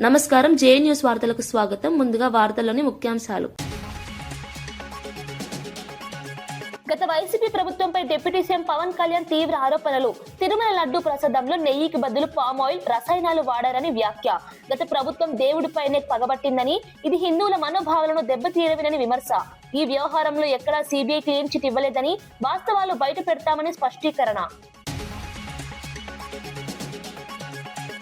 నమస్కారం, జే న్యూస్ వార్తలకు స్వాగతం. ముందుగా వార్తల్లోని ముఖ్యాంశాలు. గత వైసీపీ ప్రభుత్వంపై డిప్యూటీ సీఎం పవన్ కళ్యాణ్ తీవ్ర ఆరోపణలు. తిరుమల లడ్డు ప్రసాదంలో నెయ్యికి బదులు పామ్ ఆయిల్, రసాయనాలు వాడారని వ్యాఖ్య. గత ప్రభుత్వం దేవుడిపైనే పగబట్టిందని, ఇది హిందువుల మనోభావాలను దెబ్బతీయడమేనని విమర్శ. ఈ వ్యవహారంలో ఎక్కడా సీబీఐ క్లీన్ చిట్ ఇవ్వలేదని, వాస్తవాలు బయట పెడతామని స్పష్టీకరణ.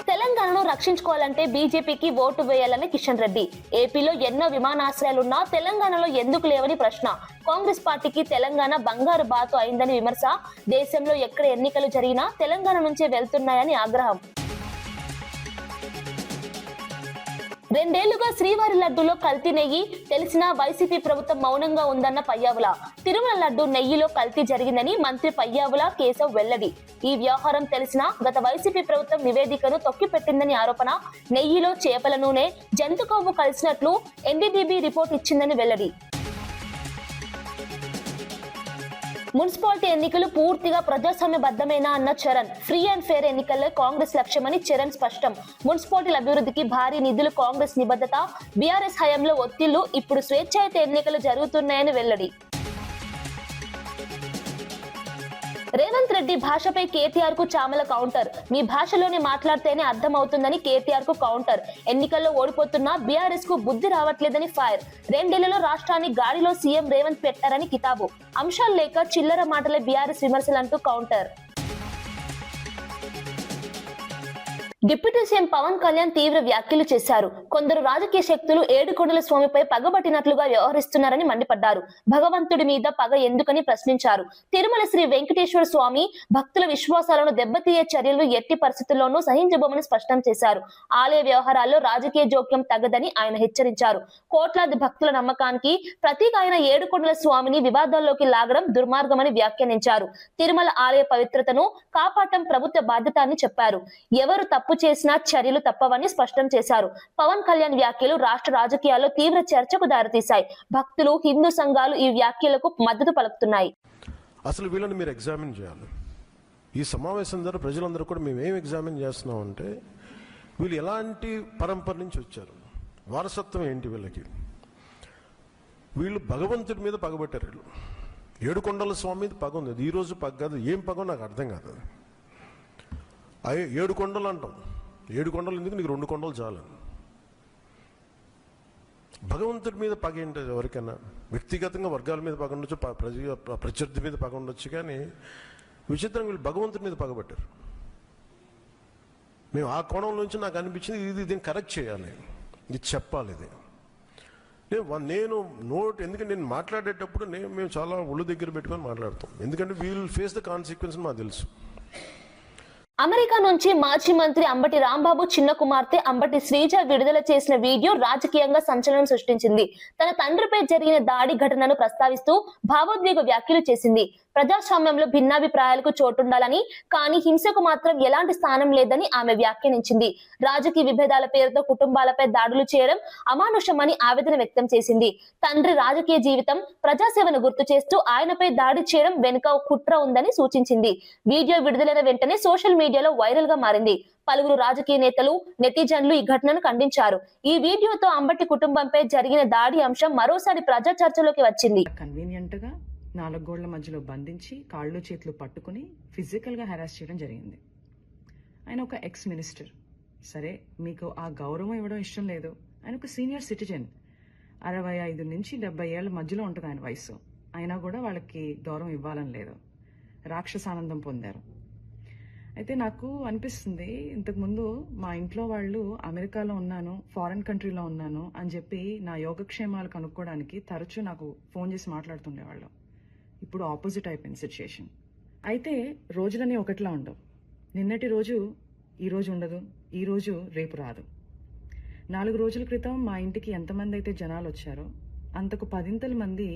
తెలంగాణను రక్షించుకోవాలంటే బీజేపీకి ఓటు వేయాలని కిషన్ రెడ్డి. ఏపీలో ఎన్నో విమానాశ్రయాలున్నా తెలంగాణలో ఎందుకు లేవని ప్రశ్న. కాంగ్రెస్ పార్టీకి తెలంగాణ బంగారు బాతు అయిందని విమర్శ. దేశంలో ఎక్కడ ఎన్నికలు జరిగినా తెలంగాణ నుంచే వెళ్తున్నాయని ఆగ్రహం. రెండేళ్లుగా శ్రీవారి లడ్డూలో కల్తీ నెయ్యి తెలిసినా వైసీపీ ప్రభుత్వం మౌనంగా ఉందన్న పయ్యావుల. తిరుమల లడ్డు నెయ్యిలో కల్తీ జరిగిందని మంత్రి పయ్యావుల కేశవ్ వెల్లడి. ఈ వ్యవహారం తెలిసినా గత వైసీపీ ప్రభుత్వం నివేదికను తొక్కిపెట్టిందని ఆరోపణ. నెయ్యిలో చేపల నూనె, జంతు కొవ్వు కలిసినట్లు ఎన్డీడీబీ రిపోర్ట్ ఇచ్చిందని వెల్లడి. మున్సిపాలిటీ ఎన్నికలు పూర్తిగా ప్రజాస్వామ్యబద్ధమేనా అన్న చరణ్. ఫ్రీ అండ్ ఫెయిర్ ఎన్నికల్లో కాంగ్రెస్ లక్ష్యమని చరణ్ స్పష్టం. మున్సిపాలిటీల అభివృద్ధికి భారీ నిధులు కాంగ్రెస్ నిబద్ధత. బీఆర్ఎస్ హయాంలో ఒత్తిళ్లు, ఇప్పుడు స్వేచ్ఛాయుత ఎన్నికలు జరుగుతున్నాయని వెల్లడి. రేవంత్ రెడ్డి భాషపై కేటీఆర్ కు చామల కౌంటర్. మీ భాషలోనే మాట్లాడితేనే అర్థం అవుతుందని కేటీఆర్ కు కౌంటర్. ఎన్నికల్లో ఓడిపోతున్నా బీఆర్ఎస్ కు బుద్ధి రావట్లేదని ఫైర్. రెండేళ్లలో రాష్ట్రాన్ని గాడిలో సీఎం రేవంత్ పెట్టారని కితాబు. అంశాలు లేక చిల్లర మాటలే బీఆర్ఎస్ విమర్శలంటూ counter. Deputy CM Pawan Kalyan తీవ్ర వ్యాఖ్యలు చేశారు. కొందరు రాజకీయ శక్తులు ఏడుకొండల స్వామిపై పగబట్టినట్లుగా వ్యవహరిస్తున్నారని మండిపడ్డారు. భగవంతుడి మీద పగ ఎందుకని ప్రశ్నించారు. తిరుమల శ్రీ వెంకటేశ్వర స్వామి భక్తుల విశ్వాసాలను దెబ్బతీయే చర్యలు ఎట్టి పరిస్థితుల్లోనూ సహించబోమని స్పష్టం చేశారు. ఆలయ వ్యవహారాల్లో రాజకీయ జోక్యం తగ్గదని ఆయన హెచ్చరించారు. కోట్లాది భక్తుల నమ్మకానికి ప్రతీక అయిన ఏడుకొండల స్వామిని వివాదాల్లోకి లాగడం దుర్మార్గమని వ్యాఖ్యానించారు. తిరుమల ఆలయ పవిత్రతను కాపాడటం ప్రభుత్వ బాధ్యత అని చెప్పారు. ఎవరు తప్పు చేసిన చర్యలు తప్పవని స్పష్టం చేశారు. పవన్ కళ్యాణ్ వ్యాఖ్యలు రాష్ట్ర రాజకీయాల్లో తీవ్ర చర్చకు దారితీశాయి. భక్తులు, హిందూ సంఘాలు ఈ వ్యాఖ్యలకు మద్దతు పలుకుతున్నాయి. అసలు వీళ్ళని మీరు ఎగ్జామిన్ చేయాలి. ఈ సమావేశం ద్వారా ప్రజలందరూ కూడా మేము ఏం ఎగ్జామిన్ చేస్తున్నాం అంటే, వీళ్ళు ఎలాంటి పరంపర నుంచి వచ్చారు, వారసత్వం ఏంటి వీళ్ళకి. వీళ్ళు భగవంతుడి మీద పగబట్టారు. వీళ్ళు ఏడుకొండల స్వామి మీద పగ ఉంది. అది ఈ రోజు పగ కాదు, ఏం పగో నాకు అర్థం కాదు. అయ్యే 7 కొండలు అంటాం. 7 కొండలు ఎందుకు, నీకు 2 కొండలు చాలు. భగవంతుడి మీద పగ ఏంటి? ఎవరికైనా వ్యక్తిగతంగా వర్గాల మీద పగ ఉండొచ్చు, ప్రత్యర్థి మీద పగ ఉండొచ్చు, కానీ విచిత్రంగా వీళ్ళు భగవంతుడి మీద పగబట్టారు. మేము ఆ కోణం నుంచి నాకు అనిపించింది, దీన్ని కరెక్ట్ చేయాలి, ఇది చెప్పాలి. ఇది నేను ఎందుకంటే నేను మాట్లాడేటప్పుడు మేము చాలా ఒళ్ళు దగ్గర పెట్టుకొని మాట్లాడతాం. ఎందుకంటే వీల్ ఫేస్ ద కాన్సిక్వెన్స్ మాకు తెలుసు. అమెరికా నుంచి మాజీ మంత్రి అంబటి రాంబాబు చిన్న కుమార్తె అంబటి శ్రీజ విడుదల చేసిన వీడియో రాజకీయంగా సంచలనం సృష్టించింది. తన తండ్రిపై జరిగిన దాడి ఘటనను ప్రస్తావిస్తూ భావోద్వేగ వ్యాఖ్యలు చేసింది. ప్రజాస్వామ్యంలో భిన్నాభిప్రాయాలకు చోటుండాలని, కానీ హింసకు మాత్రం ఎలాంటి స్థానం లేదని ఆమె వ్యాఖ్యానించింది. రాజకీయ విభేదాల పేరుతో కుటుంబాలపై దాడులు చేయడం అమానుషమని ఆవేదన వ్యక్తం చేసింది. తండ్రి రాజకీయ జీవితం, ప్రజాసేవను గుర్తు చేస్తూ ఆయనపై దాడి చేయడం వెనుక కుట్ర ఉందని సూచించింది. వీడియో విడుదలైన వెంటనే సోషల్ మీడియాలో వైరల్ గా మారింది. పలువురు రాజకీయ నేతలు, నెటిజన్లు ఈ ఘటనను ఖండించారు. ఈ వీడియోతో అంబటి కుటుంబంపై జరిగిన దాడి అంశం మరోసారి ప్రజా చర్చలోకి వచ్చింది. కన్వీనియంట్ గా 4 గోళ్ల మధ్యలో బంధించి కాళ్ళు చేతులు పట్టుకుని ఫిజికల్ గా హెరాస్ చేయడం జరిగింది. ఆయన ఒక ఎక్స్ మినిస్టర్. సరే, మీకు ఆ గౌరవం ఇవ్వడం ఇష్టం లేదు. ఆయన ఒక సీనియర్ సిటిజన్. 65 నుంచి 70 ఏళ్ల మధ్యలో ఉంటుంది ఆయన వయసు. అయినా కూడా వాళ్ళకి గౌరవం ఇవ్వాలని లేదు. రాక్షసానందం పొందారు. అయితే నాకు అనిపిస్తుంది, ఇంతకుముందు మా ఇంట్లో వాళ్ళు అమెరికాలో ఉన్నాను, ఫారెన్ కంట్రీలో ఉన్నాను అని చెప్పి నా యోగక్షేమాలు కనుక్కోవడానికి తరచూ నాకు ఫోన్ చేసి మాట్లాడుతుండేవాళ్ళు. ఇప్పుడు ఆపోజిట్ అయిపోయింది సిచ్యుయేషన్. అయితే రోజులని ఒకటిలా ఉండవు. నిన్నటి రోజు ఈ రోజు ఉండదు, ఈ రోజు రేపు రాదు. 4 రోజుల క్రితం మా ఇంటికి ఎంతమంది అయితే జనాలు వచ్చారో అంతకు 10 మంది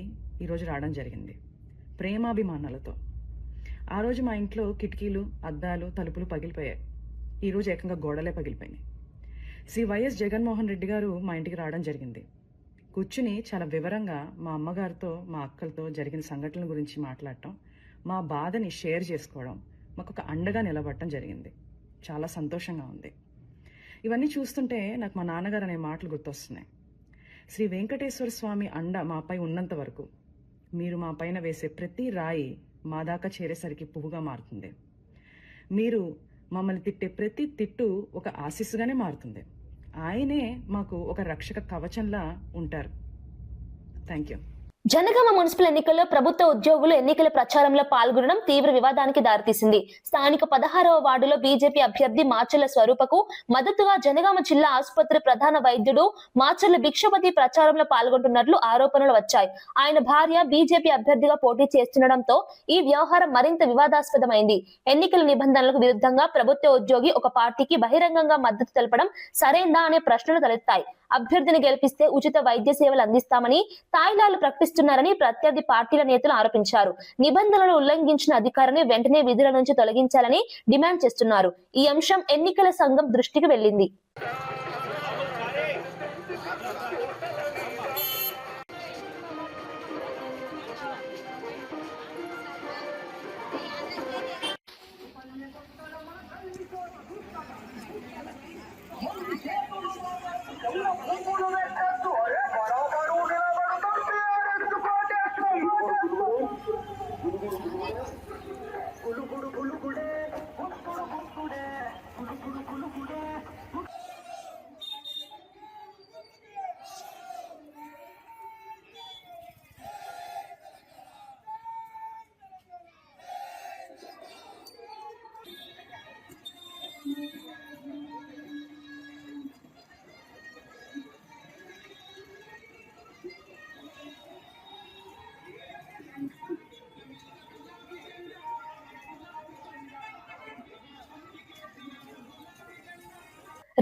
ఈరోజు రావడం జరిగింది, ప్రేమాభిమానాలతో. ఆ రోజు మా ఇంట్లో కిటికీలు, అద్దాలు, తలుపులు పగిలిపోయాయి. ఈరోజు ఏకంగా గోడలే పగిలిపోయినాయి. శ్రీ వైఎస్ జగన్మోహన్ రెడ్డి గారు మా ఇంటికి రావడం జరిగింది. కూర్చుని చాలా వివరంగా మా అమ్మగారితో, మా అక్కలతో జరిగిన సంఘటనల గురించి మాట్లాడటం, మా బాధని షేర్ చేసుకోవడం, మాకు ఒక అండగా నిలబడటం జరిగింది. చాలా సంతోషంగా ఉంది. ఇవన్నీ చూస్తుంటే నాకు మా నాన్నగారు అనే మాటలు గుర్తొస్తున్నాయి. శ్రీ వెంకటేశ్వర స్వామి అండ మాపై ఉన్నంత వరకు మీరు మా పైన వేసే ప్రతి రాయి మా దాకా చేరేసరికి పువ్వుగా మారుతుంది. మీరు మమ్మల్ని తిట్టే ప్రతి తిట్టు ఒక ఆశీస్సుగానే మారుతుంది. ఆయనే మాకు ఒక రక్షక కవచంలా ఉంటారు. Thank you. జనగామ మున్సిపల్ ఎన్నికల్లో ప్రభుత్వ ఉద్యోగులు ఎన్నికల ప్రచారంలో పాల్గొనడం తీవ్ర వివాదానికి దారితీసింది. స్థానిక 16వ వార్డులో బీజేపీ అభ్యర్థి మాచర్ల స్వరూపకు మద్దతుగా జనగామ జిల్లా ఆసుపత్రి ప్రధాన వైద్యుడు మాచర్ల భిక్షపతి ప్రచారంలో పాల్గొంటున్నట్లు ఆరోపణలు వచ్చాయి. ఆయన భార్య బీజేపీ అభ్యర్థిగా పోటీ చేస్తుండటంతో ఈ వ్యవహారం మరింత వివాదాస్పదమైంది. ఎన్నికల నిబంధనలకు విరుద్ధంగా ప్రభుత్వ ఉద్యోగి ఒక పార్టీకి బహిరంగంగా మద్దతు తెలపడం సరైందా అనే ప్రశ్నలు తలెత్తాయి. అభ్యర్థిని గెలిపిస్తే ఉచిత వైద్య సేవలు అందిస్తామని తాయిలాలు ప్రకటిస్తున్నారని ప్రత్యర్థి పార్టీల నేతలు ఆరోపించారు. నిబంధనలు ఉల్లంఘించిన అధికారిని వెంటనే విధుల నుంచి తొలగించాలని డిమాండ్ చేస్తున్నారు. ఈ అంశం ఎన్నికల సంఘం దృష్టికి వెళ్లింది.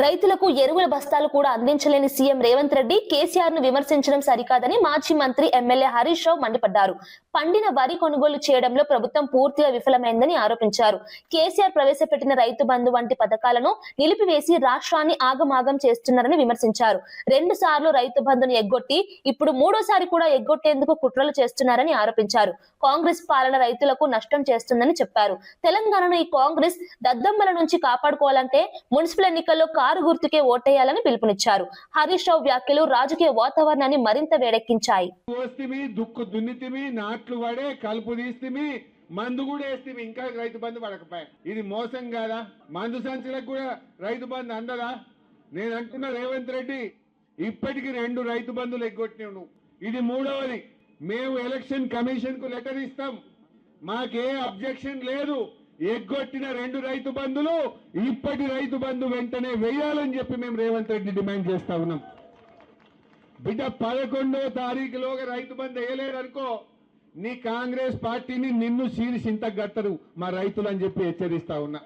రైతులకు ఎరువుల బస్తాలు కూడా అందించలేని సీఎం రేవంత్ రెడ్డి కేసీఆర్ ను విమర్శించడం సరికాదని మాజీ మంత్రి ఎమ్మెల్యే హరీష్ రావు మండిపడ్డారు. పండిన వరి కొనుగోలు చేయడంలో ప్రభుత్వం పూర్తిగా విఫలమైందని ఆరోపించారు. కేసీఆర్ ప్రవేశపెట్టిన రైతు బంధు వంటి పథకాలను నిలిపివేసి రాష్ట్రాన్ని ఆగమాగం చేస్తున్నారని విమర్శించారు. 2 సార్లు రైతు బంధును ఎగ్గొట్టి ఇప్పుడు 3వ సారి కూడా ఎగ్గొట్టేందుకు కుట్రలు చేస్తున్నారని ఆరోపించారు. కాంగ్రెస్ పాలన రైతులకు నష్టం చేస్తుందని చెప్పారు. తెలంగాణను ఈ కాంగ్రెస్ దద్దమ్మల నుంచి కాపాడుకోవాలంటే మున్సిపల్ ఎన్నికల్లో కారు గుర్తుకే ఓటేయాలని పిలుపునిచ్చారు. హరీష్ రావు వ్యాఖ్యలు రాజకీయ వాతావరణాన్ని మరింత వేడెక్కించాయి. నాట్లు పడే కలుపు తీస్తే మందు కూడా వేస్తే ఇంకా రైతు బంధు పడకపోయా. ఇది మోసం కాదా? మందు సంచులకు కూడా రైతు బంధు అందదా? నేను అంటున్నా రేవంత్ రెడ్డి, ఇప్పటికి 2 రైతు బంధులు ఎగ్గొట్టినావు నువ్వు. ఇది 3వది. మేము ఎలక్షన్ కమిషన్ కు లెటర్ ఇస్తాం, మాకే అబ్జెక్షన్ లేదు. ఎగ్గొట్టిన 2 రైతు బంధులు ఇప్పటి రైతు బంధు వెంటనే వేయాలని చెప్పి మేము రేవంత్ రెడ్డి డిమాండ్ చేస్తా ఉన్నాం. బిడ్డ 11వ తారీఖులోగా రైతు బంధు వేయలేదనుకో, నీ కాంగ్రెస్ పార్టీని నిన్ను సీరిసింత గట్టరు మా రైతులు అని చెప్పి హెచ్చరిస్తా ఉన్నా.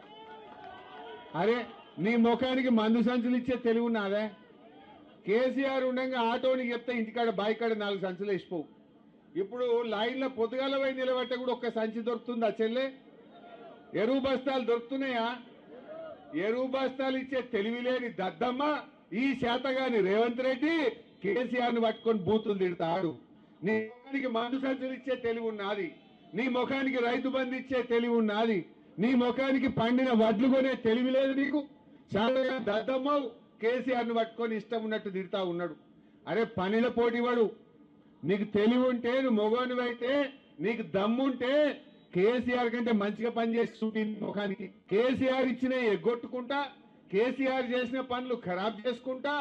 అరే నీ ముఖానికి మందు సంచులు ఇచ్చే తెలివి ఉన్నదే? కేసీఆర్ ఉండగా ఆటోని చెప్తే ఇంటికాడ బాయికాడ 4 సంచులు వేసిపోవు. ఇప్పుడు లైన్లో పొద్దుగాల పోయి నిలబట్టే కూడా ఒక్క సంచి దొరుకుతుందా చెల్లె? ఎరువు బస్తాలు దొరుకుతున్నాయా? ఎరువు బస్తాలు ఇచ్చే తెలివి లేని దద్దమ్మ ఈ శాతగాని రేవంత్ రెడ్డి కేసీఆర్ ను పట్టుకొని బూతులు తిడతాడు. నీ ముఖానికి మందు సంచులు ఇచ్చే తెలివి ఉన్నది, నీ ముఖానికి రైతు బంధు ఇచ్చే తెలివి ఉన్నది, నీ ముఖానికి పండిన వడ్లు కొనే తెలివి లేదు నీకు. శాతగాని దద్దమ్మ కేసీఆర్ ను పట్టుకొని ఇష్టం ఉన్నట్టు తిడతా ఉన్నాడు. అరే పనిల పోటీవాడు, నీకు తెలివి ఉంటే, నువ్వు మొగోనివైతే, నీకు దమ్ముంటే కేసీఆర్ కంటే మంచిగా పనిచేసి చూపి ముఖానికి. కేసీఆర్ ఇచ్చిన ఎగ్గొట్టుకుంటా, కేసీఆర్ చేసిన పనులు ఖరాబ్ చేసుకుంటా,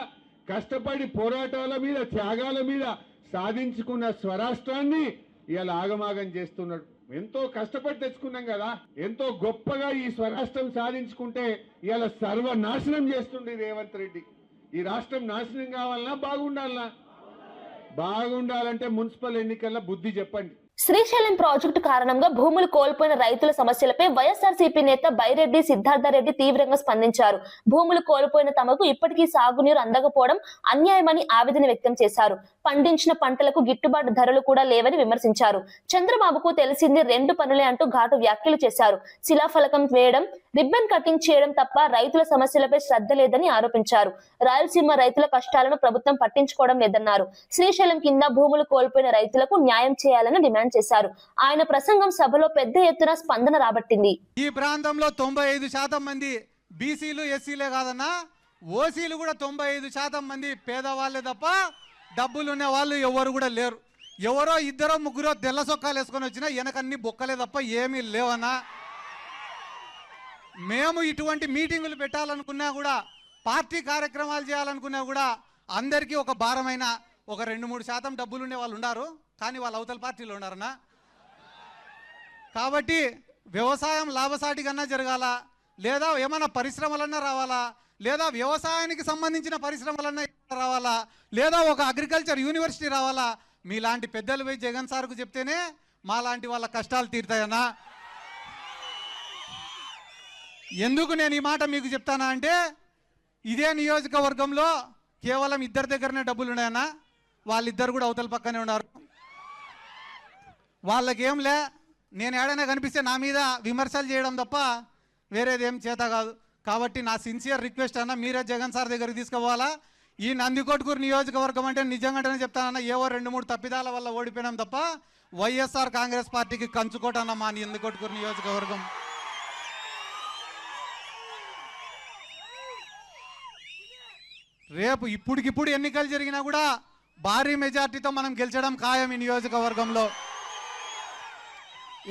కష్టపడి పోరాటాల మీద త్యాగాల మీద సాధించుకున్న స్వరాష్ట్రాన్ని ఇవాళ ఆగమాగం చేస్తున్నాడు. ఎంతో కష్టపడి తెచ్చుకున్నాం కదా, ఎంతో గొప్పగా ఈ స్వరాష్ట్రం సాధించుకుంటే ఇవాళ సర్వనాశనం చేస్తుండే రేవంత్ రెడ్డి. ఈ రాష్ట్రం నాశనం కావాలన్నా బాగుండాలన్నా? బాగుండాలంటే మున్సిపల్ ఎన్నికల్లో బుద్ధి చెప్పండి. శ్రీశైలం ప్రాజెక్టు కారణంగా భూములు కోల్పోయిన రైతుల సమస్యలపై వైఎస్ఆర్సీపీ నేత బైరెడ్డి సిద్ధార్థరెడ్డి తీవ్రంగా స్పందించారు. భూములు కోల్పోయిన తమకు ఇప్పటికీ సాగునీరు అందకపోవడం అన్యాయమని ఆవేదన వ్యక్తం చేశారు. పండించిన పంటలకు గిట్టుబాటు ధరలు కూడా లేవని విమర్శించారు. చంద్రబాబుకు తెలిసింది 2 పనులే అంటూ ఘాటు వ్యాఖ్యలు చేశారు. శిలాఫలకం వేయడం, రిబ్బన్ కటింగ్ చేయడం తప్ప రైతుల సమస్యలపై శ్రద్ధ లేదని ఆరోపించారు. రాయలసీమ రైతుల కష్టాలను ప్రభుత్వం పట్టించుకోవడం లేదన్నారు. శ్రీశైలం కింద భూములు కోల్పోయిన రైతులకు న్యాయం చేయాలని డిమాండ్ చేశారు. ఆయన ప్రసంగం సభలో పెద్ద ఎత్తున స్పందన రాబట్టింది. ఈ ప్రాంతంలో 95% మంది బీసీలు, ఎస్సీలే కాదన్నా, ఓసీలు కూడా 95% మంది పేదవాళ్ళే తప్ప డబ్బులు ఉన్న వాళ్ళు ఎవరు కూడా లేరు. ఎవరో ఇద్దరో ముగ్గురో తెల్ల సొక్కాలు వేసుకొని వచ్చినా వెనకన్నీ బొక్కలే తప్ప ఏమీ లేవన్నా. మేము ఇటువంటి మీటింగులు పెట్టాలనుకున్నా కూడా, పార్టీ కార్యక్రమాలు చేయాలనుకున్నా కూడా అందరికీ ఒక భారమైన ఒక 2-3% డబ్బులు ఉండే వాళ్ళు ఉన్నారు, కానీ వాళ్ళు అవతల పార్టీలో ఉన్నారన్నా. కాబట్టి వ్యవసాయం లాభసాటిగా జరగాల, లేదా ఏమైనా పరిశ్రమలన్నా రావాలా, లేదా వ్యవసాయానికి సంబంధించిన పరిశ్రమలన్నా రావాలా, లేదా ఒక అగ్రికల్చర్ యూనివర్సిటీ రావాలా. మీలాంటి పెద్దలు పోయి జగన్ సార్కు చెప్తేనే మా లాంటి వాళ్ళ కష్టాలు తీరుతాయన్నా. ఎందుకు నేను ఈ మాట మీకు చెప్తానా అంటే, ఇదే నియోజకవర్గంలో కేవలం ఇద్దరి దగ్గరనే డబ్బులు ఉన్నాయన్నా. వాళ్ళిద్దరు కూడా అవతల పక్కనే ఉన్నారు. వాళ్ళకేంలే, నేను ఏడైనా కనిపిస్తే నా మీద విమర్శలు చేయడం తప్ప వేరేదేం చేత కాదు. కాబట్టి నా సిన్సియర్ రిక్వెస్ట్ అన్న, మీరే జగన్ సార్ దగ్గరికి తీసుకుపోవాలా. ఈ నందికొట్కూరు నియోజకవర్గం అంటే నిజంగానే చెప్తానన్నా, ఏవో 2-3 తప్పిదాల వల్ల ఓడిపోయినాం తప్ప వైఎస్ఆర్ కాంగ్రెస్ పార్టీకి కంచుకోటన్నా మా నందికొట్కూరు నియోజకవర్గం. రేపు ఇప్పటికిప్పుడు ఎన్నికలు జరిగినా కూడా భారీ మెజార్టీతో మనం గెలిచడం ఖాయం ఈ నియోజకవర్గంలో.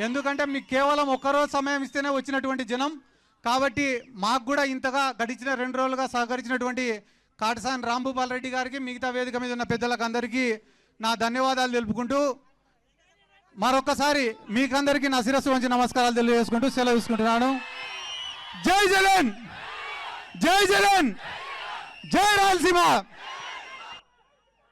ఎందుకంటే మీకు కేవలం ఒక్కరోజు సమయం ఇస్తేనే వచ్చినటువంటి జనం. కాబట్టి మాకు కూడా ఇంతగా గడిచిన 2 రోజులుగా సహకరించినటువంటి కాటసాని రాంభూపాల్ రెడ్డి గారికి, మిగతా వేదిక మీద ఉన్న పెద్దలకు అందరికీ నా ధన్యవాదాలు తెలుపుకుంటూ, మరొకసారి మీకందరికీ నా శిరస్సు వంచి నమస్కారాలు తెలియజేసుకుంటూ సెలవు తీసుకుంటున్నాను. జై జగన్, జై జగన్, జై రాయలసీమ.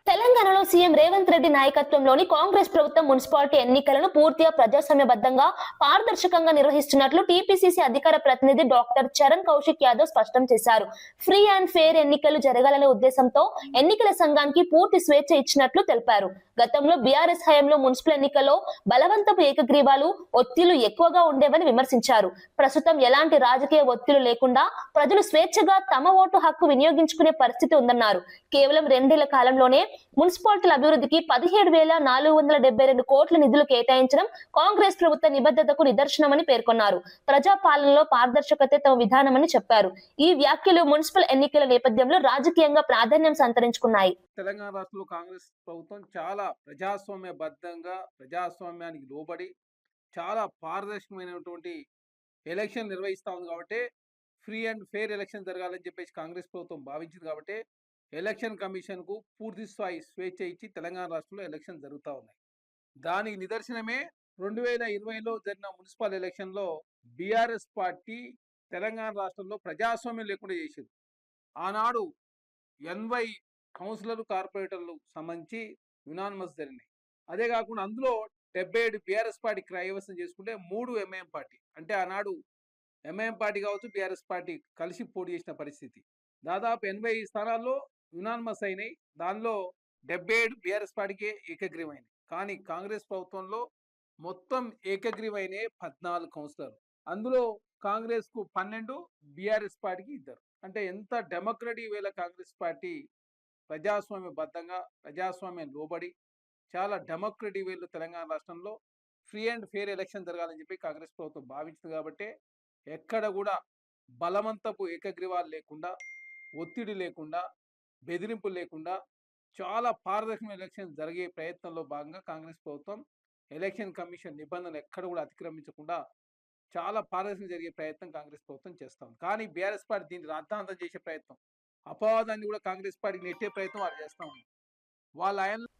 తెలంగాణలో సీఎం రేవంత్ రెడ్డి నాయకత్వంలోని కాంగ్రెస్ ప్రభుత్వం మున్సిపాలిటీ ఎన్నికలను పూర్తిగా ప్రజాస్వామ్యబద్ధంగా, పారదర్శకంగా నిర్వహిస్తున్నట్లు టీపీసీసీ అధికార ప్రతినిధి డాక్టర్ చరణ్ కౌశిక్ యాదవ్ స్పష్టం చేశారు. ఫ్రీ అండ్ ఫెయిర్ ఎన్నికలు జరగాలనే ఉద్దేశంతో ఎన్నికల సంఘానికి పూర్తి స్వేచ్ఛ ఇచ్చినట్లు తెలిపారు. గతంలో బీఆర్ఎస్ హయాంలో మున్సిపల్ ఎన్నికల్లో బలవంతపు ఏకగ్రీవాలు, ఒత్తిళ్లు ఎక్కువగా ఉండేవని విమర్శించారు. ప్రస్తుతం ఎలాంటి రాజకీయ ఒత్తిళ్లు లేకుండా ప్రజలు స్వేచ్ఛగా తమ ఓటు హక్కు వినియోగించుకునే పరిస్థితి ఉందన్నారు. కేవలం 2 ఏళ్ల కాలంలోనే మున్సిపాలిటీల అభివృద్ధికి 17,472 కోట్ల నిధులు కేటాయించడం కాంగ్రెస్ ప్రభుత్వ నిబద్ధతకు నిదర్శనమని పేర్కొన్నారు. ప్రజాపాలనలో పారదర్శకతే తమ విధానమని చెప్పారు. ఈ వ్యాఖ్యలు మున్సిపల్ ఎన్నికల నేపథ్యంలో రాజకీయంగా ప్రాధాన్యం సంతరించుకున్నాయి. తెలంగాణ రాష్ట్రంలో కాంగ్రెస్ ప్రభుత్వం చాలా ప్రజాస్వామ్యబద్ధంగా, ప్రజాస్వామ్యానికి లోబడి చాలా పారదర్శకమైనటువంటి ఎలక్షన్ నిర్వహిస్తా ఉంది. కాబట్టి ఫ్రీ అండ్ ఫెయిర్ ఎలక్షన్ జరగాలని చెప్పేసి కాంగ్రెస్ ప్రభుత్వం భావించింది. కాబట్టి ఎలక్షన్ కమిషన్ కు పూర్తి స్థాయి స్వేచ్ఛ ఇచ్చి తెలంగాణ రాష్ట్రంలో ఎలక్షన్ జరుగుతూ ఉన్నాయి. దానికి నిదర్శనమే 2020లో జరిగిన మున్సిపల్ ఎలక్షన్ లో బీఆర్ఎస్ పార్టీ తెలంగాణ రాష్ట్రంలో ప్రజాస్వామ్యం లేకుండా చేసింది. ఆనాడు 80 కౌన్సిలర్లు, కార్పొరేటర్లు సంబంధించి యునానిమస్ జరిగినాయి. అదే కాకుండా అందులో 77 బీఆర్ఎస్ పార్టీ కైవసం చేసుకుంటే 3 ఎంఐఎం పార్టీ, అంటే ఆనాడు ఎంఐఎం పార్టీ కావచ్చు, బీఆర్ఎస్ పార్టీ కలిసి పోటీ చేసిన పరిస్థితి. దాదాపు 80 స్థానాల్లో యునానిమస్ అయినాయి. దానిలో 77 బీఆర్ఎస్ పార్టీకే ఏకగ్రీవమైనవి. కానీ కాంగ్రెస్ ప్రభుత్వంలో మొత్తం ఏకగ్రీవైన 14 కౌన్సిలర్లు, అందులో కాంగ్రెస్ కు 12, బీఆర్ఎస్ పార్టీకి 2. అంటే ఎంత డెమోక్రటిక్ వేళ కాంగ్రెస్ పార్టీ ప్రజాస్వామ్యబద్ధంగా, ప్రజాస్వామ్యం లోబడి చాలా డెమోక్రటిక్ వేలో తెలంగాణ రాష్ట్రంలో ఫ్రీ అండ్ ఫెయిర్ ఎలక్షన్ జరగాలని చెప్పి కాంగ్రెస్ ప్రభుత్వం భావించింది. కాబట్టి ఎక్కడ కూడా బలవంతపు ఏకగ్రీవాలు లేకుండా, ఒత్తిడి లేకుండా, బెదిరింపులు లేకుండా చాలా పారదర్శకమైన ఎలక్షన్ జరిగే ప్రయత్నంలో భాగంగా కాంగ్రెస్ ప్రభుత్వం ఎలక్షన్ కమిషన్ నిబంధనలు ఎక్కడ కూడా అతిక్రమించకుండా చాలా పారదర్శకంగా జరిగే ప్రయత్నం కాంగ్రెస్ ప్రభుత్వం చేస్తా ఉంది. కానీ బీఆర్ఎస్ పార్టీ దీన్ని రాద్ధాంతం చేసే ప్రయత్నం, అపవాదాన్ని కూడా కాంగ్రెస్ పార్టీకి నెట్టే ప్రయత్నం వారు చేస్తా ఉంది.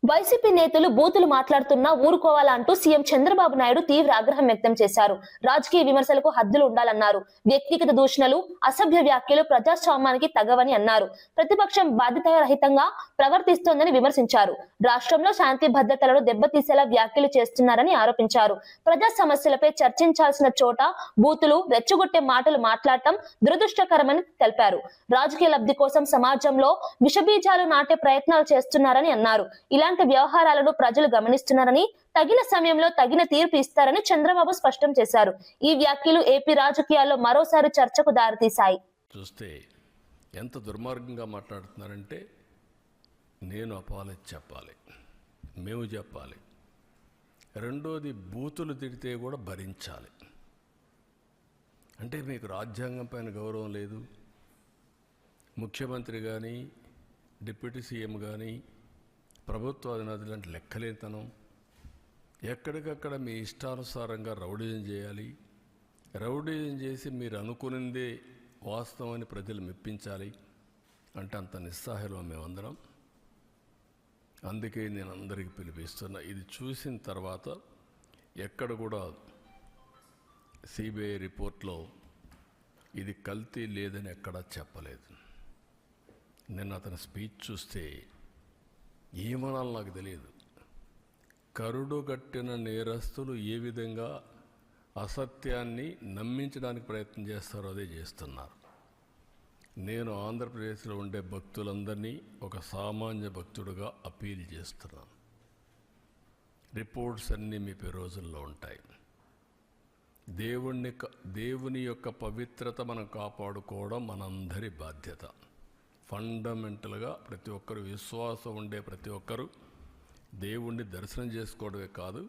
వైసీపీ నేతలు బూతులు మాట్లాడుతున్నా ఊరుకోవాలంటూ సీఎం చంద్రబాబు నాయుడు తీవ్ర ఆగ్రహం వ్యక్తం చేశారు. రాజకీయ విమర్శలకు హద్దులు ఉండాలన్నారు. వ్యక్తిగత దూషణలు, అసభ్య వ్యాఖ్యలు ప్రజాస్వామ్యానికి తగవని అన్నారు. ప్రతిపక్షం బాధ్యతారహితంగా ప్రవర్తిస్తోందని విమర్శించారు. రాష్ట్రంలో శాంతి భద్రతలను దెబ్బతీసేలా వ్యాఖ్యలు చేస్తున్నారని ఆరోపించారు. ప్రజా సమస్యలపై చర్చించాల్సిన చోట బూతులు, రెచ్చగొట్టే మాటలు మాట్లాడటం దురదృష్టకరమని తెలిపారు. రాజకీయ లబ్ధి కోసం సమాజంలో విషబీజాలు నాటే ప్రయత్నాలు చేస్తున్నారని అన్నారు. ఇలాంటి వ్యవహారాలను ప్రజలు గమనిస్తున్నారని, తగిన సమయంలో తగిన తీర్పు ఇస్తారని చంద్రబాబు స్పష్టం చేశారు. ఈ వ్యాఖ్యలు ఏపీ రాజకీయాల్లో మరోసారి చర్చకు దారితీశాయి. చూస్తే ఎంత దుర్మార్గంగా మాట్లాడుతున్నారంటే, నేను అపాలజీ చెప్పాలి, మేము చెప్పాలి. రెండోది, బూతులు తిడితే కూడా భరించాలి. అంటే మీకు రాజ్యాంగం పైన గౌరవం లేదు, ముఖ్యమంత్రి కానీ డిప్యూటీ సీఎం కానీ ప్రభుత్వ అధినేతలు అంటే లెక్కలేతనం, ఎక్కడికక్కడ మీ ఇష్టానుసారంగా రౌడీజం చేయాలి, రౌడీజం చేసి మీరు అనుకునిందే వాస్తవాన్ని ప్రజలు మెప్పించాలి అంటే అంత నిస్సహాయంలో మేమందరం. అందుకే నేను అందరికీ పిలిపిస్తున్నా. ఇది చూసిన తర్వాత ఎక్కడ కూడా సిబిఐ రిపోర్ట్లో ఇది కల్తీ లేదని ఎక్కడా చెప్పలేదు. నిన్న అతని స్పీచ్ చూస్తే ఏమనాలో నాకు తెలియదు. కరుడుగట్టిన నేరస్తులు ఏ విధంగా అసత్యాన్ని నమ్మించడానికి ప్రయత్నం చేస్తారో అదే చేస్తున్నారు. నేను ఆంధ్రప్రదేశ్లో ఉండే భక్తులందరినీ ఒక సామాన్య భక్తుడిగా అపీల్ చేస్తున్నాను. రిపోర్ట్స్ అన్నీ మీ రోజుల్లో ఉంటాయి. దేవుని యొక్క పవిత్రత మనం కాపాడుకోవడం మనందరి బాధ్యత. ఫండమెంటల్గా ప్రతి ఒక్కరు విశ్వాసం ఉండే ప్రతి ఒక్కరు దేవుణ్ణి దర్శనం చేసుకోవడమే కాదు,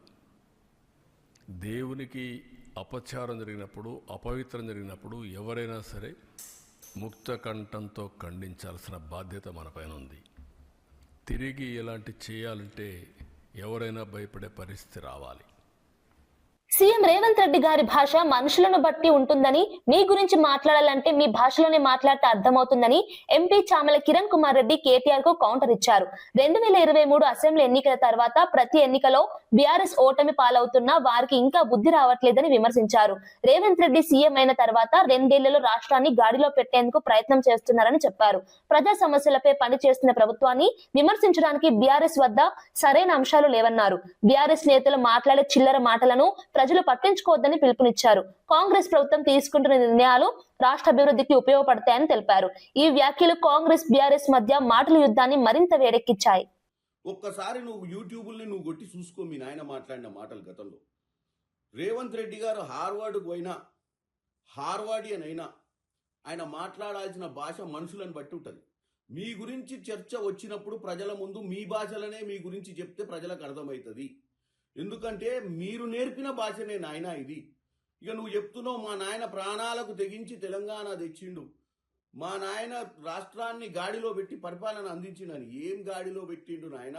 దేవునికి అపచారం జరిగినప్పుడు, అపవిత్రం జరిగినప్పుడు ఎవరైనా సరే ముక్త కంఠంతో ఖండించాల్సిన బాధ్యత మనపైన ఉంది. తిరిగి ఇలాంటి చేయాలంటే ఎవరైనా భయపడే పరిస్థితి రావాలి. సీఎం రేవంత్ రెడ్డి గారి భాష మనుషులను బట్టి ఉంటుందని, మీ గురించి మాట్లాడాలంటే మీ భాషలోనే మాట్లాడితే అర్థమవుతుందని ఎంపీ చామల కిరణ్ కుమార్ రెడ్డి కేటీఆర్ కు కౌంటర్ ఇచ్చారు. 2023 అసెంబ్లీ ఎన్నికల తర్వాత ప్రతి ఎన్నికలో బీఆర్ఎస్ ఓటమి పాలవుతున్నా వారికి ఇంకా బుద్ధి రావట్లేదని విమర్శించారు. రేవంత్ రెడ్డి సీఎం అయిన తర్వాత 2 ఏళ్లలో రాష్ట్రాన్ని గాడిలో పెట్టేందుకు ప్రయత్నం చేస్తున్నారని చెప్పారు. ప్రజా సమస్యలపై పనిచేస్తున్న ప్రభుత్వాన్ని విమర్శించడానికి బీఆర్ఎస్ వద్ద సరైన అంశాలు లేవన్నారు. బీఆర్ఎస్ నేతలు మాట్లాడే చిల్లర మాటలను ప్రజలు పట్టించుకోవద్దని పిలుపునిచ్చారు. కాంగ్రెస్ ప్రభుత్వం తీసుకుంటున్న నిర్ణయాలు రాష్ట్ర అభివృద్ధికి ఉపయోగపడతాయని తెలిపారు. ఈ వ్యాఖ్యలు కాంగ్రెస్ బీఆర్ఎస్ మధ్య మాటల యుద్ధాన్ని మరింత వేడెక్కించాయి. ఒక్కసారి నువ్వు యూట్యూబ్ని నువ్వు కొట్టి చూసుకో మీ నాయన మాట్లాడిన మాటలు గతంలో. రేవంత్ రెడ్డి గారు హార్వర్డ్కు పోయినా, హార్వర్డియన్ అయినా ఆయన మాట్లాడాల్సిన భాష మనుషులను బట్టి ఉంటుంది. మీ గురించి చర్చ వచ్చినప్పుడు ప్రజల ముందు మీ భాషలనే మీ గురించి చెప్తే ప్రజలకు అర్థమవుతుంది. ఎందుకంటే మీరు నేర్పిన భాషనే నాయన ఇది. ఇక నువ్వు చెప్తున్నావు మా నాయన ప్రాణాలకు తెగించి తెలంగాణ తెచ్చిండు, మా నాయన రాష్ట్రాన్ని గాడిలో పెట్టి పరిపాలన అందించిండని. ఏం గాడిలో పెట్టిండు నాయన?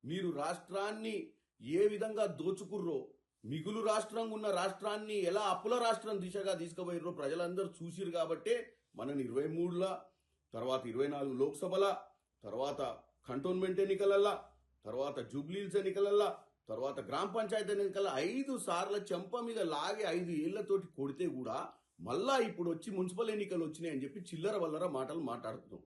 మీరు రాష్ట్రాన్ని ఏ విధంగా దోచుకుర్రో, మిగులు రాష్ట్రంగా ఉన్న రాష్ట్రాన్ని ఎలా అప్పుల రాష్ట్రం దిశగా తీసుకుపోయిర్రో ప్రజలందరూ చూసిరు. కాబట్టే మనని 23ల తర్వాత 24 లోక్సభల తర్వాత కంటోన్మెంట్ ఎన్నికలల్లా తర్వాత జూబ్లీహిల్స్ ఎన్నికలల్లా తర్వాత గ్రామ పంచాయతీ ఎన్నికల 5 సార్ల చెంప మీద లాగి 5 ఏళ్లతోటి కొడితే కూడా మళ్ళా ఇప్పుడు వచ్చి మున్సిపల్ ఎన్నికలు వచ్చినాయి అని చెప్పి చిల్లర వల్లర మాటలు మాట్లాడుతున్నాం.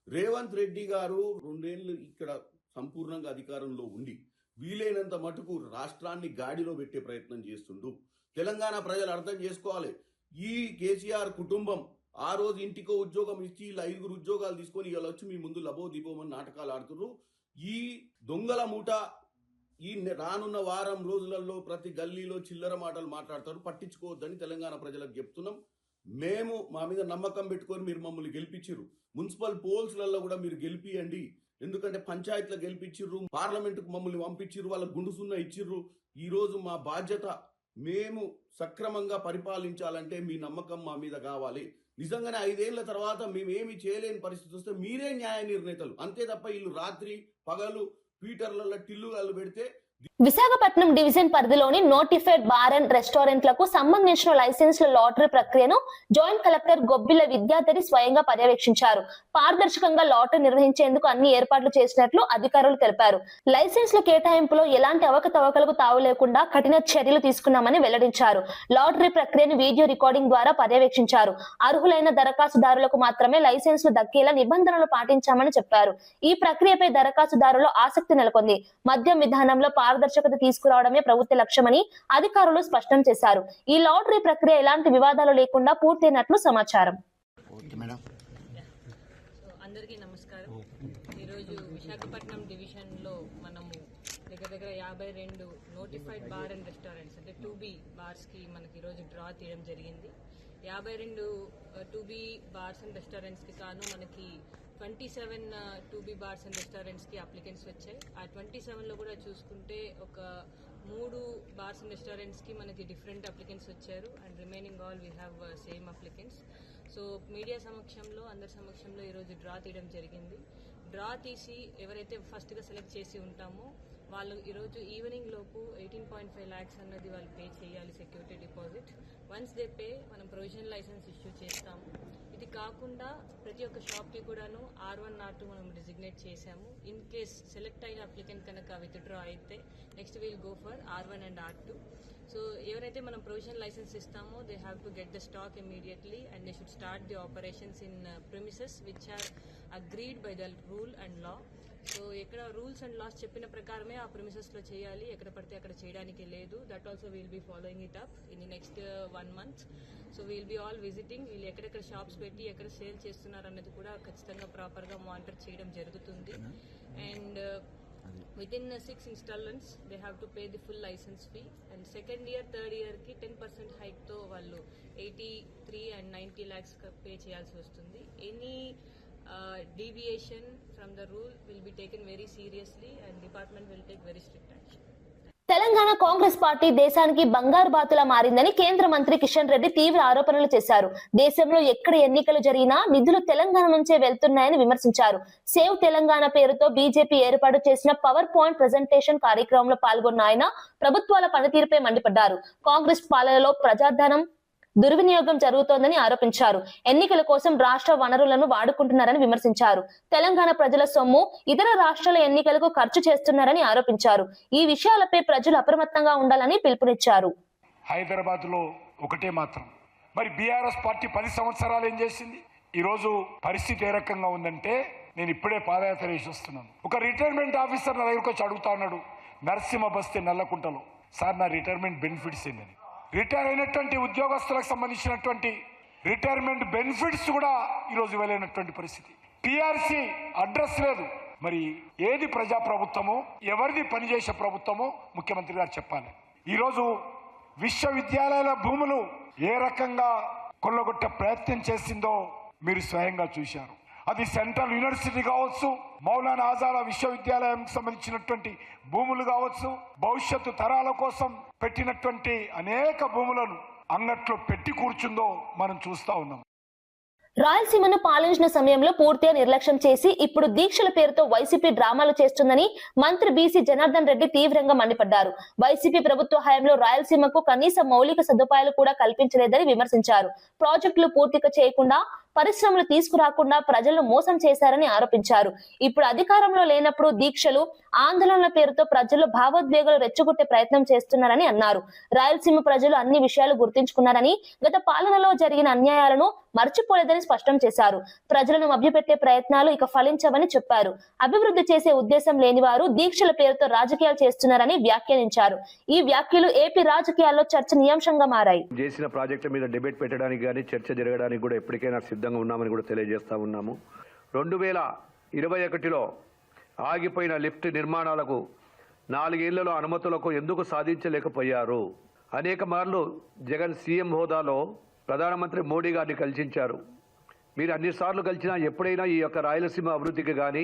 రేవంత్ రెడ్డి గారు 2 ఏళ్ళు ఇక్కడ సంపూర్ణంగా అధికారంలో ఉండి వీలైనంత మటుకు రాష్ట్రాన్ని గాడిలో పెట్టే ప్రయత్నం చేస్తుండు. తెలంగాణ ప్రజలు అర్థం చేసుకోవాలి. ఈ కేసీఆర్ కుటుంబం ఆ రోజు ఇంటికో ఉద్యోగం ఇచ్చి ఇలా 5 ఉద్యోగాలు తీసుకొని ఇలా వచ్చి మీ ముందు లబో దిబోమని నాటకాలు ఆడుతున్నారు. ఈ దొంగల మూట ఈ రానున్న వారం రోజులలో ప్రతి గల్లీలో చిల్లర మాటలు మాట్లాడతారు. పట్టించుకోవద్దని తెలంగాణ ప్రజలకు చెప్తున్నాం. మేము మా మీద నమ్మకం పెట్టుకొని మీరు మమ్మల్ని గెలిపించిర్రు. మున్సిపల్ పోల్స్లలో కూడా మీరు గెలిపియండి. ఎందుకంటే పంచాయతీలో గెలిపించిర్రు, పార్లమెంటుకు మమ్మల్ని పంపించిర్రు, వాళ్ళ గుండు సున్నా ఇచ్చిర్రు. ఈరోజు మా బాధ్యత మేము సక్రమంగా పరిపాలించాలంటే మీ నమ్మకం మా మీద కావాలి. నిజంగానే 5 ఏళ్ల తర్వాత మేమేమి చేయలేని పరిస్థితి వస్తే మీరే న్యాయ నిర్ణేతలు. అంతే తప్ప వీళ్ళు రాత్రి పగలు ట్విట్టర్లలో టిల్లుగాళ్ళు పెడితే. విశాఖపట్నం డివిజన్ పరిధిలోని నోటిఫైడ్ బార్ అండ్ రెస్టారెంట్లకు సంబంధించిన లైసెన్స్ల లాటరీ ప్రక్రియను జాయింట్ కలెక్టర్ గొబ్బిల విద్యాధరి స్వయంగా పర్యవేక్షించారు. పారదర్శకంగా లాటరీ నిర్వహించేందుకు అన్ని ఏర్పాట్లు చేసినట్లు అధికారులు తెలిపారు. లైసెన్స్ల కేటాయింపులో ఎలాంటి అవకతవకలకు తావు లేకుండా కఠిన చర్యలు తీసుకున్నామని వెల్లడించారు. లాటరీ ప్రక్రియను వీడియో రికార్డింగ్ ద్వారా పర్యవేక్షించారు. అర్హులైన దరఖాస్తుదారులకు మాత్రమే లైసెన్స్లు దక్కేలా నిబంధనలు పాటించామని చెప్పారు. ఈ ప్రక్రియపై దరఖాస్తుదారులో ఆసక్తి నెలకొంది. మద్యం విధానంలో పారదర్శకత తీసుకురావడమే ప్రభుత్వ లక్ష్యమని అధికారులు స్పష్టం చేశారు. ఈ లాటరీ ప్రక్రియ ఎలాంటి వివాదాలు లేకుండా పూర్తయినట్లు సమాచారం. అందరికీ నమస్కారం. ఈరోజు విశాఖపట్నం డివిజన్లో మనము దగ్గర 52 నోటిఫైడ్ బార్ అండ్ రెస్టారెంట్స్ అంటే 2B బార్స్కి మనకి ఈరోజు డ్రా తీయడం జరిగింది. 52 2B బార్స్ అండ్ రెస్టారెంట్స్కి కాను మనకి 27 2B బార్స్ అండ్ రెస్టారెంట్స్కి అప్లికెంట్స్ వచ్చాయి. ఆ 27లో కూడా చూసుకుంటే ఒక 3 బార్స్ అండ్ రెస్టారెంట్స్కి మనకి డిఫరెంట్ అప్లికెంట్స్ వచ్చారు and remaining all we have same applicants. So media సమక్షంలో అందరి సమక్షంలో ఈరోజు డ్రా తీయడం జరిగింది. డ్రా తీసి ఎవరైతే ఫస్ట్గా సెలెక్ట్ చేసి ఉంటామో వాళ్ళు ఈరోజు ఈవినింగ్ లోపు 18.5 lakhs అన్నది వాళ్ళు పే చేయాలి security deposit. Once they pay మనం ప్రొవిజనల్ లైసెన్స్ ఇష్యూ చేస్తాము. ఇది కాకుండా ప్రతి ఒక్క షాప్కి కూడాను R1 R2 మనం డిజిగ్నేట్ చేశాము. ఇన్ కేస్ సెలెక్ట్ అయిన అప్లికెంట్ కనుక విత్డ్రా అయితే next we'll go for R1 and R2. So ఎవరైతే మనం ప్రొవిజనల్ లైసెన్స్ ఇస్తామో they have to get the stock immediately and they should start the operations in premises which are agreed by the rule and law. So ఎక్కడ rules and laws చెప్పిన ప్రకారమే ఆ ప్రిమిసెస్లో చేయాలి, ఎక్కడ పడితే అక్కడ చేయడానికి లేదు. That also will be following it up in the next 1 month. So will be all visiting, వీళ్ళు ఎక్కడెక్కడ షాప్స్ పెట్టి ఎక్కడ సేల్ చేస్తున్నారు అన్నది కూడా ఖచ్చితంగా ప్రాపర్గా మానిటర్ చేయడం జరుగుతుంది. And within 6 installments they have to pay the full license fee, and second year third year ki 10% hike తో వాళ్ళు 83 and 90 lakhs pay చేయాల్సి వస్తుంది. Any deviation from the rule will be taken very seriously and department will take very strict action. Telangana Congress party దేశానికి బంగారు బాతులా మారిందని కేంద్ర మంత్రి కిషన్ రెడ్డి తీవ్ర ఆరోపణలు చేశారు. దేశంలో ఎక్కడ ఎన్నికలు జరిగినా నిధులు తెలంగాణ నుంచే వెళ్తున్నాయని విమర్శించారు. సేవ్ తెలంగాణ పేరుతో బీజేపీ ఏర్పాటు చేసిన పవర్ పాయింట్ ప్రెజెంటేషన్ కార్యక్రమంలో పాల్గొన్న ఆయన ప్రభుత్వాల పనితీరుపై మండిపడ్డారు. కాంగ్రెస్ పాలనలో ప్రజాధనం దుర్వినియోగం జరుగుతోందని ఆరోపించారు. ఎన్నికల కోసం రాష్ట్ర వనరులను వాడుకుంటున్నారని విమర్శించారు. తెలంగాణ ప్రజల సొమ్ము ఇతర రాష్ట్రాల ఎన్నికలకు ఖర్చు చేస్తున్నారని ఆరోపించారు. ఈ విషయాలపై ప్రజలు అప్రమత్తంగా ఉండాలని పిలుపునిచ్చారు. హైదరాబాద్ లో ఒకటే మాత్రం, మరి బీఆర్ఎస్ పార్టీ 10 సంవత్సరాలు ఏం చేసింది? ఈ రోజు పరిస్థితి ఏ రకంగా ఉందంటే, నేను ఇప్పుడే పాదయాత్ర చేసి వస్తున్నాను. ఒక రిటైర్మెంట్ ఆఫీసర్ నా దగ్గరకు వచ్చి అడుగుతా ఉన్నాడు, నరసింహ బస్తే నల్లకుంటలో, సార్ నా రిటైర్మెంట్ బెనిఫిట్స్ ఏందని. రిటైర్ అయినటువంటి ఉద్యోగస్తులకు సంబంధించినటువంటి రిటైర్మెంట్ బెనిఫిట్స్ కూడా ఈరోజు ఇవ్వలేనటువంటి పరిస్థితి. పిఆర్సీ అడ్రస్ లేదు. మరి ఏది ప్రజాప్రభుత్వమో, ఎవరిది పనిచేసే ప్రభుత్వమో ముఖ్యమంత్రి గారు చెప్పాలి. ఈరోజు విశ్వవిద్యాలయాల భూములు ఏ రకంగా కొల్లగొట్టే ప్రయత్నం చేసిందో మీరు స్వయంగా చూశారు. అది సెంట్రల్ యూనివర్సిటీ కావచ్చు, మౌలానా ఆజాద్ విశ్వవిద్యాలయం సంబంధించినటువంటి భూములు కావచ్చు, భవిష్యత్తు తరాల కోసం పెట్టినటువంటి అనేక భూములను అంగట్లో పెట్టి కూర్చుందో మనం చూస్తా ఉన్నాం. రాయలసీమను పాలించిన సమయంలో పూర్తిగా నిర్లక్ష్యం చేసి ఇప్పుడు దీక్షల పేరుతో వైసీపీ డ్రామాలు చేస్తుందని మంత్రి బీసీ జనార్దన్ రెడ్డి తీవ్రంగా మండిపడ్డారు. వైసీపీ ప్రభుత్వ హయాంలో రాయలసీమకు కనీస మౌలిక సదుపాయాలు కూడా కల్పించలేదని విమర్శించారు. ప్రాజెక్టులు పూర్తిగా చేయకుండా, పరిశ్రమలు తీసుకురాకుండా ప్రజలను మోసం చేశారని ఆరోపించారు. ఇప్పుడు అధికారంలో లేనప్పుడు దీక్షలు, ఆందోళనల పేరుతో ప్రజల్లో భావోద్వేగాలు రెచ్చగొట్టే ప్రయత్నం చేస్తున్నారని అన్నారు. రాయలసీమ ప్రజలు అన్ని విషయాలు గుర్తించుకున్నారని, గత పాలనలో జరిగిన అన్యాయాలను మర్చిపోలేదని స్పష్టం చేశారు. ప్రజలను మభ్యపెట్టే ప్రయత్నాలు ఇక ఫలించవని చెప్పారు. అభివృద్ధి చేసే ఉద్దేశం లేని వారు దీక్షల పేరుతో రాజకీయాలు చేస్తున్నారని వ్యాఖ్యానించారు. ఈ వ్యాఖ్యలు ఏపీ రాజకీయాల్లో చర్చనీయాంశంగా మారాయి. చేసిన ప్రాజెక్టు మీద డిబేట్ పెట్టడానికి కానీ చర్చ జరగడానికి కూడా ఎప్పటికైనా సిద్ధంగా ఉన్నామని కూడా తెలియజేస్తా ఉన్నాము. 2021లో ఆగిపోయిన లిఫ్ట్ నిర్మాణాలకు 4 ఏళ్లలో అనుమతులకు ఎందుకు సాధించలేకపోయారు? అనేక మార్లు జగన్ సీఎం హోదాలో ప్రధానమంత్రి మోడీ గారిని కలిసించారు. మీరు అన్నిసార్లు కలిసినా ఎప్పుడైనా ఈ యొక్క రాయలసీమ అభివృద్ధికి కానీ,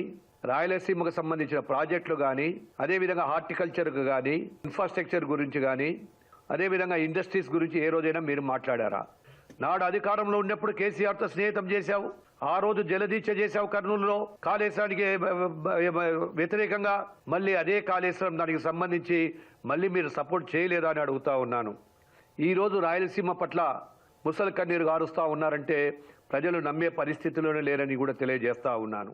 రాయలసీమకు సంబంధించిన ప్రాజెక్టులు కానీ, అదేవిధంగా హార్టికల్చర్కు కానీ, ఇన్ఫ్రాస్ట్రక్చర్ గురించి కానీ, అదేవిధంగా ఇండస్ట్రీస్ గురించి ఏ రోజైనా మీరు మాట్లాడారా? నాడు అధికారంలో ఉన్నప్పుడు కేసీఆర్తో స్నేహితం చేశావు. ఆ రోజు జలదీక్ష చేశావు కర్నూలులో కాళేశ్వరానికి వ్యతిరేకంగా. మళ్ళీ అదే కాళేశ్వరం దానికి సంబంధించి మళ్ళీ మీరు సపోర్ట్ చేయలేదా అని అడుగుతా ఉన్నాను. ఈరోజు రాయలసీమ పట్ల ముసలి కన్నీరు గారుస్తూ ఉన్నారంటే ప్రజలు నమ్మే పరిస్థితిలోనే లేరని కూడా తెలియజేస్తా ఉన్నాను.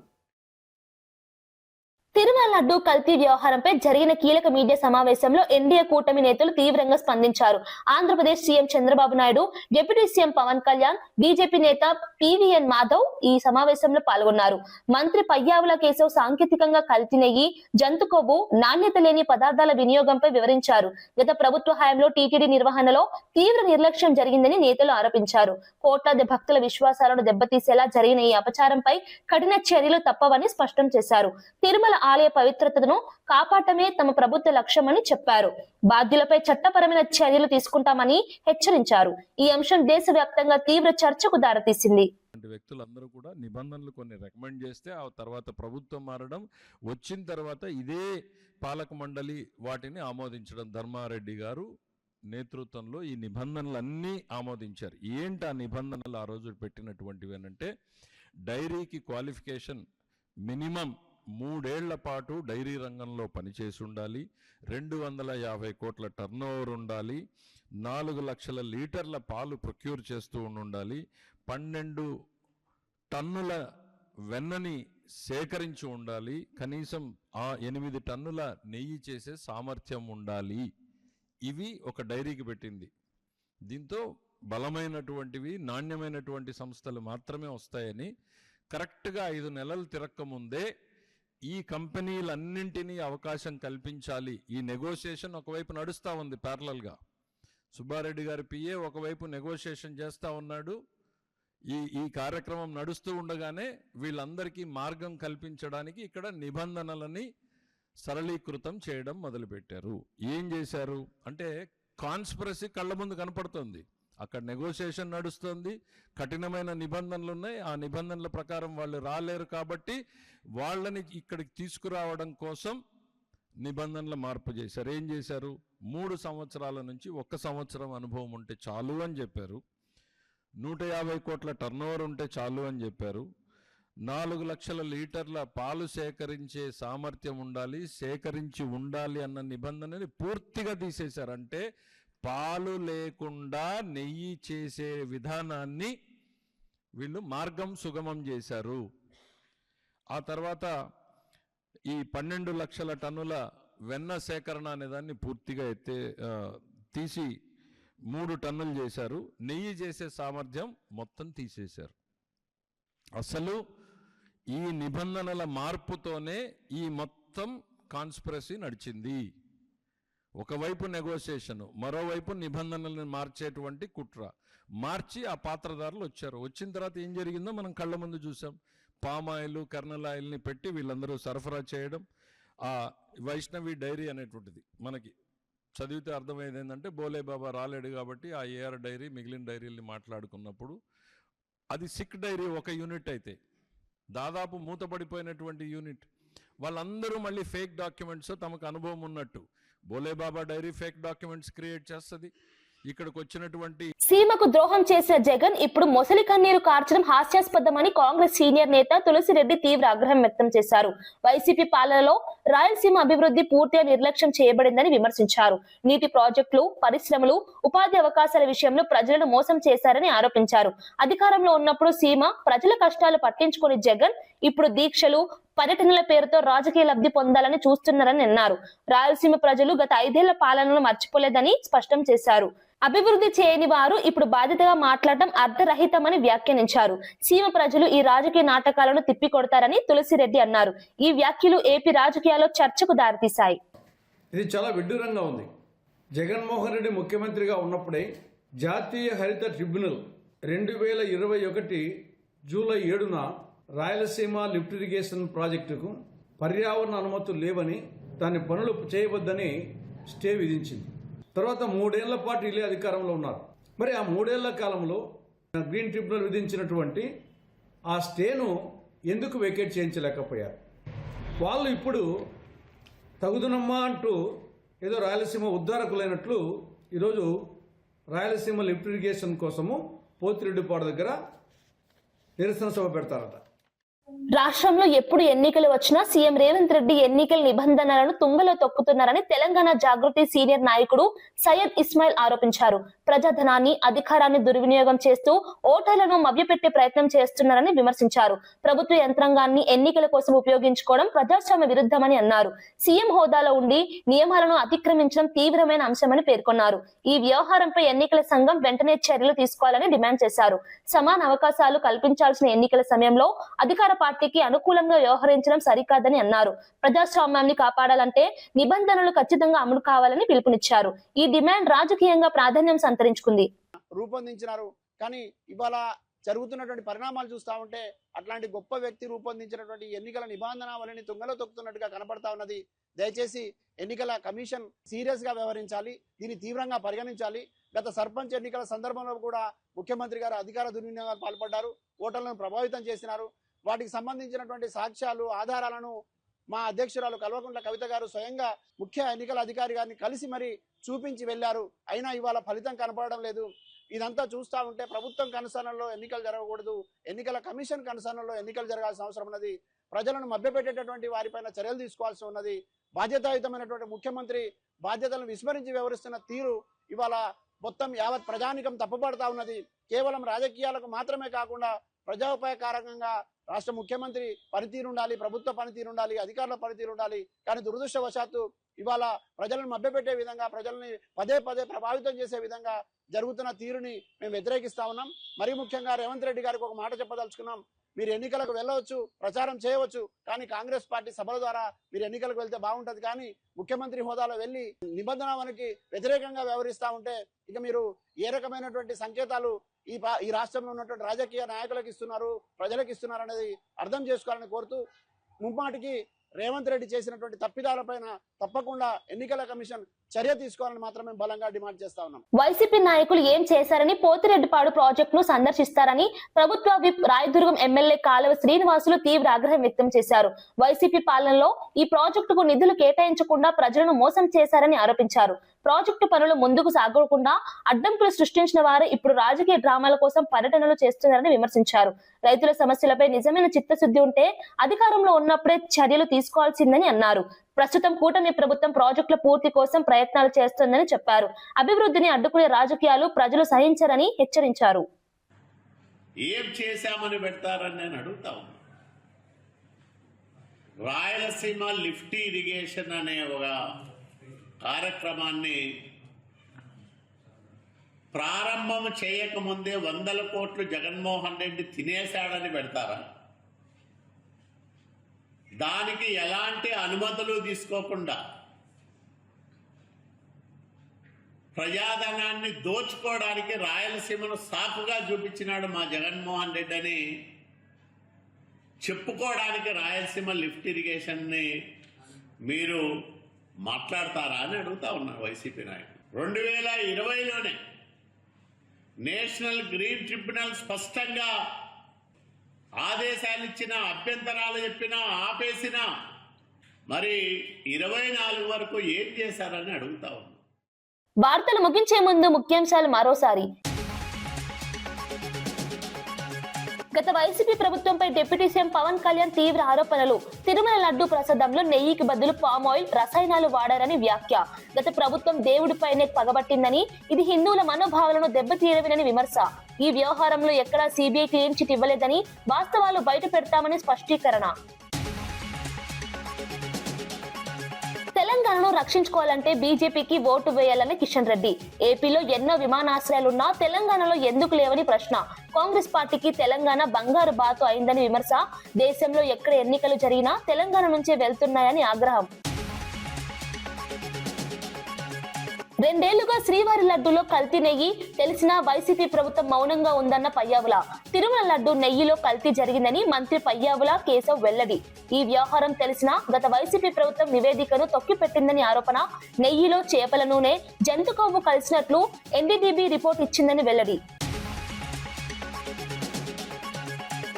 తిరుమల లడ్డూ కల్తీ వ్యవహారంపై జరిగిన కీలక మీడియా సమావేశంలో ఎన్డీఏ కూటమి నేతలు తీవ్రంగా స్పందించారు. Andhra Pradesh CM Chandrababu Naidu, deputy CM Pawan Kalyan, BJP నేత పీవీఎన్ మాధవ్ ఈ సమావేశంలో పాల్గొన్నారు. మంత్రి పయ్యావుల కేశవ్ సాంకేతికంగా కల్తీ నెయ్యి, జంతు కొవ్వు, నాణ్యత లేని పదార్థాల వినియోగంపై వివరించారు. గత ప్రభుత్వ హయాంలో టీటీడీ నిర్వహణలో తీవ్ర నిర్లక్ష్యం జరిగిందని నేతలు ఆరోపించారు. కోట్లాది భక్తుల విశ్వాసాలను దెబ్బతీసేలా జరిగిన ఈ అపచారంపై కఠిన చర్యలు తప్పవని స్పష్టం చేశారు. తిరుమల ఆలయ పవిత్రతను కాపాడటమే తమ ప్రభుత్వ లక్ష్యమని చెప్పారు. బాధ్యులపై చట్టపరమైన చర్యలు తీసుకుంటామని హెచ్చరించారు. ఈ అంశం దేశవ్యాప్తంగా తీవ్ర చర్చకు దారితీసింది. వ్యక్తులందరూ కూడా నిబంధనలు కొన్ని రికమెండ్ చేస్తే ఆ తర్వాత ప్రభుత్వం మారడం, వచ్చిన తర్వాత ఇదే పాలక మండలి వాటిని ఆమోదించడం, ధర్మారెడ్డి గారు నేతృత్వంలో ఈ నిబంధనలన్నీ ఆమోదించారు. ఏంటి ఆ నిబంధనలు ఆ రోజు పెట్టినటువంటివి అంటే, డైరీకి క్వాలిఫికేషన్ మినిమం 3 ఏళ్ల పాటు డైరీ రంగంలో పనిచేసి ఉండాలి, 250 కోట్ల టర్నోవర్ ఉండాలి, 4 లక్షల లీటర్ల పాలు ప్రొక్యూర్ చేస్తూ ఉండాలి, 12 టన్నుల వెన్నని సేకరించి ఉండాలి, కనీసం 8 టన్నుల నెయ్యి చేసే సామర్థ్యం ఉండాలి. ఇవి ఒక డైరీకి పెట్టింది. దీంతో బలమైనటువంటివి, నాణ్యమైనటువంటి సంస్థలు మాత్రమే వస్తాయని కరెక్ట్గా 5 నెలలు తిరక్కముందే ఈ కంపెనీలన్నింటినీ అవకాశం కల్పించాలి. ఈ నెగోషియేషన్ ఒకవైపు నడుస్తూ ఉంది ప్యారలల్గా. సుబ్బారెడ్డి గారి పిఏ ఒకవైపు నెగోషియేషన్ చేస్తూ ఉన్నాడు. ఈ కార్యక్రమం నడుస్తూ ఉండగానే వీళ్ళందరికీ మార్గం కల్పించడానికి ఇక్కడ నిబంధనలని సరళీకృతం చేయడం మొదలుపెట్టారు. ఏం చేశారు అంటే, కాన్స్పిరసీ కళ్ళ ముందు కనపడుతుంది. అక్కడ నెగోషియేషన్ నడుస్తుంది, కఠినమైన నిబంధనలు ఉన్నాయి. ఆ నిబంధనల ప్రకారం వాళ్ళు రాలేరు కాబట్టి వాళ్ళని ఇక్కడికి తీసుకురావడం కోసం నిబంధనల మార్పు చేశారు. ఏం చేశారు? 3 సంవత్సరాల నుంచి 1 సంవత్సరం అనుభవం ఉంటే చాలు అని చెప్పారు. 150 కోట్ల టర్నోవర్ ఉంటే చాలు అని చెప్పారు. 4 లక్షల లీటర్ల పాలు సేకరించే సామర్థ్యం ఉండాలి, సేకరించి ఉండాలి అన్న నిబంధనని పూర్తిగా తీసేశారు. అంటే పాలు లేకుండా నెయ్యి చేసే విధానాన్ని వీళ్ళు మార్గం సుగమం చేశారు. ఆ తర్వాత ఈ 12 లక్షల టన్నుల వెన్న సేకరణ అనేదాన్ని పూర్తిగా తీసి 3 టన్నులు చేశారు. నెయ్యి చేసే సామర్థ్యం మొత్తం తీసేశారు. అసలు ఈ నిబంధనల మార్పుతోనే ఈ మొత్తం కాన్స్పిరసీ నడిచింది. ఒకవైపు నెగోషియేషన్, మరోవైపు నిబంధనలను మార్చేటువంటి కుట్ర. మార్చి ఆ పాత్రదారులు వచ్చారు. వచ్చిన తర్వాత ఏం జరిగిందో మనం కళ్ళ ముందు చూసాం. పామాయిల్, కర్నల్ ఆయిల్ని పెట్టి వీళ్ళందరూ సరఫరా చేయడం. ఆ వైష్ణవి డైరీ అనేటువంటిది మనకి చదివితే అర్థమయ్యేది ఏంటంటే, బోలే బాబా రాలేడు కాబట్టి ఆ ఏఆర్ డైరీ మిగిలిన డైరీల్ని మాట్లాడుకున్నప్పుడు అది సిక్ డైరీ ఒక యూనిట్ అయితే దాదాపు మూతపడిపోయినటువంటి యూనిట్. వాళ్ళందరూ మళ్ళీ ఫేక్ డాక్యుమెంట్స్, తమకు అనుభవం ఉన్నట్టు బోలే బాబా డైరీ ఫేక్ డాక్యుమెంట్స్ క్రియేట్ చేస్తుంది. ఇక్కడికి వచ్చినటువంటి సీమకు ద్రోహం చేసిన జగన్ ఇప్పుడు మొసలి కన్నీరు కార్చడం హాస్యాస్పదమని కాంగ్రెస్ సీనియర్ నేత తులసిరెడ్డి తీవ్ర ఆగ్రహం వ్యక్తం చేశారు. వైసీపీ పాలనలో రాయలసీమ అభివృద్ధి పూర్తిగా నిర్లక్ష్యం చేయబడిందని విమర్శించారు. నీటి ప్రాజెక్టులు, పరిశ్రమలు, ఉపాధి అవకాశాల విషయంలో ప్రజలను మోసం చేశారని ఆరోపించారు. అధికారంలో ఉన్నప్పుడు సీమ ప్రజల కష్టాలు పట్టించుకుని జగన్ ఇప్పుడు దీక్షలు, పర్యటనల పేరుతో రాజకీయ లబ్ధి పొందాలని చూస్తున్నారని అన్నారు. రాయలసీమ ప్రజలు గత 5 ఏళ్ల పాలనను మర్చిపోలేదని స్పష్టం చేశారు. అభివృద్ధి చేయని వారు ఇప్పుడు బాధ్యతగా మాట్లాడటం అర్ధరహితమని వ్యాఖ్యానించారు. సీమ ప్రజలు ఈ రాజకీయ నాటకాలను తిప్పికొడతారని తులసిరెడ్డి అన్నారు. ఈ వ్యాఖ్యలు ఏపీ రాజకీయాల్లో చర్చకు దారితీశాయి. ఇది చాలా విడ్డూరంగా ఉంది. జగన్మోహన్ రెడ్డి ముఖ్యమంత్రిగా ఉన్నప్పుడే జాతీయ హరిత ట్రిబ్యునల్ 2021 జూలై 7న రాయలసీమ లిఫ్ట్ ఇరిగేషన్ ప్రాజెక్టుకు పర్యావరణ అనుమతులు లేవని, దాని పనులు చేయవద్దని స్టే విధించింది. తర్వాత 3 ఏళ్ల పాటు వీళ్ళే అధికారంలో ఉన్నారు. మరి ఆ 3 ఏళ్ల కాలంలో గ్రీన్ ట్రిబ్యునల్ విధించినటువంటి ఆ స్టేను ఎందుకు వెకేట్ చేయించలేకపోయారు? వాళ్ళు ఇప్పుడు తగుదునమ్మా అంటూ ఏదో రాయలసీమ ఉద్ధారకులైనట్లు ఈరోజు రాయలసీమ లిఫ్ట్ ఇరిగేషన్ కోసము పోతిరెడ్డిపాడు దగ్గర నిరసన సభ పెడతారట. రాష్ట్రంలో ఎప్పుడు ఎన్నికలు వచ్చినా సీఎం రేవంత్ రెడ్డి ఎన్నికల నిబంధనలను తుంగలో తొక్కుతున్నారని తెలంగాణ జాగృతి సీనియర్ నాయకుడు సయ్యద్ ఇస్మాయిల్ ఆరోపించారు. ప్రజాధనాన్ని, అధికారాన్ని దుర్వినియోగం చేస్తూ ఓటర్లను మభ్యపెట్టే ప్రయత్నం చేస్తున్నారని విమర్శించారు. ప్రభుత్వ యంత్రాంగాన్ని ఎన్నికల కోసం ఉపయోగించుకోవడం ప్రజాస్వామ్య విరుద్ధమని అన్నారు. సీఎం హోదాలో ఉండి నియమాలను అతిక్రమించడం తీవ్రమైన అంశమని పేర్కొన్నారు. ఈ వ్యవహారంపై ఎన్నికల సంఘం వెంటనే చర్యలు తీసుకోవాలని డిమాండ్ చేశారు. సమాన అవకాశాలు కల్పించాల్సిన ఎన్నికల సమయంలో అధికార పార్టీకి అనుకూలంగా వ్యవహరించడం సరికాదని అన్నారు. ప్రజాస్వామ్యాన్ని కాపాడాలంటే నిబంధనలు ఖచ్చితంగా అమలు కావాలని పిలుపునిచ్చారు. ఈ డిమాండ్ రాజకీయంగా ప్రాధాన్యం సంతరించుకుంది. రూపొందించినారు, కానీ ఇవాళ జరుగుతున్నటువంటి పరిణామాలు చూస్తూ ఉంటే అట్లాంటి గొప్ప వ్యక్తి రూపొందించినటువంటి ఎన్నికల నిబంధనావళిని తుంగలో తొక్కుతున్నట్టుగా కనపడతా ఉన్నది. దయచేసి ఎన్నికల కమిషన్ సీరియస్ గా వ్యవహరించాలి, దీన్ని తీవ్రంగా పరిగణించాలి. గత సర్పంచ్ ఎన్నికల సందర్భంలో కూడా ముఖ్యమంత్రి గారు అధికార దుర్వినియోగాలు పాల్పడ్డారు, ఓటర్లను ప్రభావితం చేసినారు. వాటికి సంబంధించినటువంటి సాక్ష్యాలు, ఆధారాలను మా అధ్యక్షురాలు కల్వకుంట్ల కవిత గారు స్వయంగా ముఖ్య ఎన్నికల అధికారి గారిని కలిసి మరి చూపించి వెళ్లారు. అయినా ఇవాళ ఫలితం కనపడడం లేదు. ఇదంతా చూస్తూ ఉంటే ప్రభుత్వం కనుసరణలో ఎన్నికలు జరగకూడదు, ఎన్నికల కమిషన్ కనుసరణలో ఎన్నికలు జరగాల్సిన అవసరం ఉన్నది. ప్రజలను మభ్యపెట్టేటటువంటి వారిపైన చర్యలు తీసుకోవాల్సి ఉన్నది. బాధ్యతాయుతమైనటువంటి ముఖ్యమంత్రి బాధ్యతలను విస్మరించి వ్యవహరిస్తున్న తీరు ఇవాళ మొత్తం యావత్ ప్రజానికం తప్పుపడతా ఉన్నది. కేవలం రాజకీయాలకు మాత్రమే కాకుండా ప్రజోపకారంగా రాష్ట్ర ముఖ్యమంత్రి పనితీరు ఉండాలి, ప్రభుత్వ పనితీరు ఉండాలి, అధికారుల పనితీరు ఉండాలి. కానీ దురదృష్టవశాత్తు ఇవాళ ప్రజలను మభ్యపెట్టే విధంగా, ప్రజల్ని పదే పదే ప్రభావితం చేసే విధంగా జరుగుతున్న తీరుని మేము వ్యతిరేకిస్తా ఉన్నాం. మరీ ముఖ్యంగా రేవంత్ రెడ్డి గారికి ఒక మాట చెప్పదలుచుకున్నాం. మీరు ఎన్నికలకు వెళ్ళవచ్చు, ప్రచారం చేయవచ్చు, కానీ కాంగ్రెస్ పార్టీ సభల ద్వారా మీరు ఎన్నికలకు వెళ్తే బాగుంటది. కానీ ముఖ్యమంత్రి హోదాలో వెళ్ళి నిబంధనలకి వ్యతిరేకంగా వ్యవహరిస్తూ ఉంటే ఇక మీరు ఏ రకమైనటువంటి సంకేతాలు ఈ రాష్ట్రంలో ఉన్నటువంటి రాజకీయ నాయకులకు ఇస్తున్నారు, ప్రజలకు ఇస్తున్నారు అనేది అర్థం చేసుకోవాలని కోరుతూ, ముమ్మాటికి రేవంత్ రెడ్డి చేసినటువంటి తప్పిదాలపైన తప్పకుండా ఎన్నికల కమిషన్ చర్య తీసుకోవాలని మాత్రమే బలంగా డిమాండ్ చేస్తా ఉన్నాం. వైసీపీ నాయకులు ఏం చేశారని పోతిరెడ్డిపాడు ప్రాజెక్టును సందర్శిస్తారని ప్రభుత్వ విప్ రాయదుర్గం ఎమ్మెల్యే కాలువ శ్రీనివాసులు తీవ్ర ఆగ్రహం వ్యక్తం చేశారు. వైసీపీ పాలనలో ఈ ప్రాజెక్టుకు నిధులు కేటాయించకుండా ప్రజలను మోసం చేశారని ఆరోపించారు. ప్రాజెక్టు పనులు ముందుకు సాగకుండా అడ్డంకులు సృష్టించిన వారు ఇప్పుడు రాజకీయ డ్రామాల కోసం పర్యటనలు చేస్తున్నారని విమర్శించారు. రైతుల సమస్యలపై నిజమైన చిత్తశుద్ధి ఉంటే అధికారంలో ఉన్నప్పుడే చర్యలు తీసుకోవాల్సిందని అన్నారు. ప్రస్తుతం కూటమి ప్రభుత్వం ప్రాజెక్టుల పూర్తి కోసం ప్రయత్నాలు చేస్తోందని చెప్పారు. అభివృద్ధిని అడ్డుకునే రాజకీయాలు ప్రజలు సహించరని హెచ్చరించారు. ఏం చేశామని పెడతారని నేను అడుగుతా ఉన్నా. రాయలసీమ లిఫ్ట్ ఇరిగేషన్ అనే ఒక కార్యక్రమాన్ని ప్రారంభం చేయకముందే 100 కోట్లు జగన్మోహన్ రెడ్డి తినేశాడని పెడతారా? దానికి ఎలాంటి అనుమతులు తీసుకోకుండా ప్రజాధనాన్ని దోచుకోవడానికి రాయలసీమను సాకుగా చూపించినాడు మా జగన్మోహన్ రెడ్డి అని చెప్పుకోవడానికి రాయలసీమ లిఫ్ట్ ఇరిగేషన్ని మీరు మాట్లాడతారా అని అడుగుతా ఉన్నారు వైసీపీ నాయకులు. 2020లోనే నేషనల్ గ్రీన్ ట్రిబ్యునల్ స్పష్టంగా ఆదేశాలు ఇచ్చిన, అభ్యంతరాలు చెప్పినా, ఆపేసినా మరి 24 వరకు ఏం చేశారని అడుగుతా ఉన్నా. వార్తలు ముగించే ముందు ముఖ్యాంశాలు మరోసారి. గత వైసీపీ ప్రభుత్వంపై డిప్యూటీ సీఎం పవన్ కళ్యాణ్ తీవ్ర ఆరోపణలు. తిరుమల లడ్డూ ప్రసాదంలో నెయ్యికి బదులు పామ్ ఆయిల్, రసాయనాలు వాడారని వ్యాఖ్య. గత ప్రభుత్వం దేవుడిపైనే పగబట్టిందని, ఇది హిందువుల మనోభావాలను దెబ్బతీయరవినని విమర్శ. ఈ వ్యవహారంలో ఎక్కడా సిబిఐ క్లీన్ చిట్ ఇవ్వలేదని, వాస్తవాలు బయట పెడతామని స్పష్టీకరణ. తెలంగాణను రక్షించుకోవాలంటే బీజేపీకి ఓటు వేయాలని కిషన్ రెడ్డి. ఏపీలో ఎన్నో విమానాశ్రయాలున్నా తెలంగాణలో ఎందుకు లేవని ప్రశ్న. కాంగ్రెస్ పార్టీకి తెలంగాణ బంగారు బాతు అయిందని విమర్శ. దేశంలో ఎక్కడ ఎన్నికలు జరిగినా తెలంగాణ నుంచే వెళ్తున్నాయని ఆగ్రహం. 2 ఏళ్లుగా శ్రీవారి లడ్డూలో కల్తీ నెయ్యి తెలిసినా వైసీపీ ప్రభుత్వం మౌనంగా ఉందన్న పయ్యావుల. తిరుమల లడ్డూ నెయ్యిలో కల్తీ జరిగిందని మంత్రి పయ్యావుల కేశవ్ వెల్లడి. ఈ వ్యవహారం తెలిసినా గత వైసీపీ ప్రభుత్వం నివేదికను తొక్కిపెట్టిందని ఆరోపణ. నెయ్యిలో చేపల నూనె, జంతు కొవ్వు కలిసినట్లు ఎన్డీటీబీ రిపోర్ట్ ఇచ్చిందని వెల్లడి.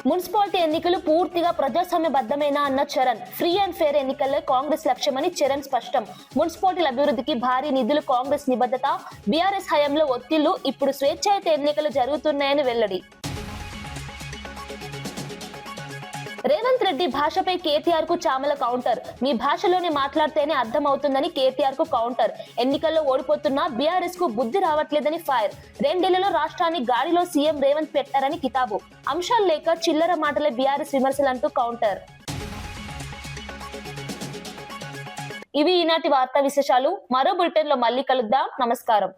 మున్సిపాలిటీ ఎన్నికలు పూర్తిగా ప్రజాస్వామ్యబద్ధమేనా అన్న చరణ్. ఫ్రీ అండ్ ఫెయిర్ ఎన్నికల్లో కాంగ్రెస్ లక్ష్యమని చరణ్ స్పష్టం. మున్సిపాలిటీల అభివృద్ధికి భారీ నిధులు కాంగ్రెస్ నిబద్ధత. బీఆర్ఎస్ హయాంలో ఒత్తిళ్లు, ఇప్పుడు స్వేచ్ఛాయుత ఎన్నికలు జరుగుతున్నాయని వెల్లడి. రేవంత్ రెడ్డి భాషపై కేటీఆర్ కు చామల కౌంటర్. మీ భాషలోనే మాట్లాడితేనే అర్థం అవుతుందని కేటీఆర్ కు కౌంటర్. ఎన్నికల్లో ఓడిపోతున్నా బీఆర్ఎస్ కు బుద్ధి రావట్లేదని ఫైర్. 2 ఏళ్లలో రాష్ట్రాన్ని గాడిలో సీఎం రేవంత్ పెట్టారని కితాబు. అంశాలు లేక చిల్లర మాటలే బీఆర్ఎస్ విమర్శలంటూ కౌంటర్. ఇవి ఈనాటి వార్తా విశేషాలు. మరో బులెటిన్ లో మళ్ళీ కలుద్దాం. నమస్కారం.